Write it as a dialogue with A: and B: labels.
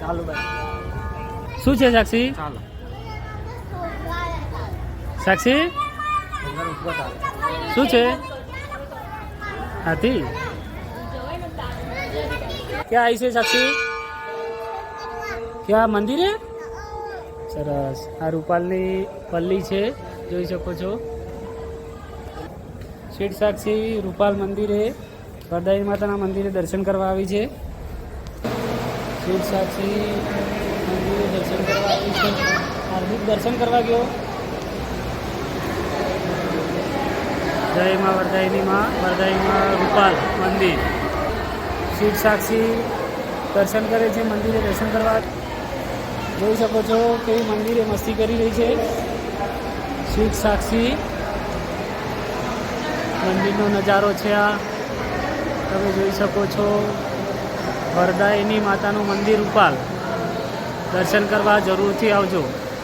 A: ચાલુ ભાઈ
B: શું છે સાક્ષી?
A: ચાલો
B: સાક્ષી શું છે? હાથી ક્યાં આવી છે સાક્ષી? ક્યાં મંદિરે? સરસ. આ રૂપાલની પલ્લી છે, જોઈ શકો છો. શેઠ સાક્ષી રૂપાલ મંદિરે, વરદાયી માતાના મંદિરે દર્શન કરવા આવી છે. શેઠ સાક્ષી મંદિરે દર્શન કરવા આવી છે. હાર્દિક દર્શન કરવા ગયો. જય માં વરદાયીની માં, વરદાયીમાં રૂપાલ મંદિર. શેઠ સાક્ષી દર્શન કરે છે, મંદિરે દર્શન કરવા. જોઈ શકો છો કેવી મંદિરે મસ્તી કરી રહી છે શેઠ સાક્ષી. મંદિરનો નજારો છે આ, તમે જોઈ શકો છો. વરદાયીની માતાનું મંદિર રૂપાલ, દર્શન કરવા જરૂરથી આવજો.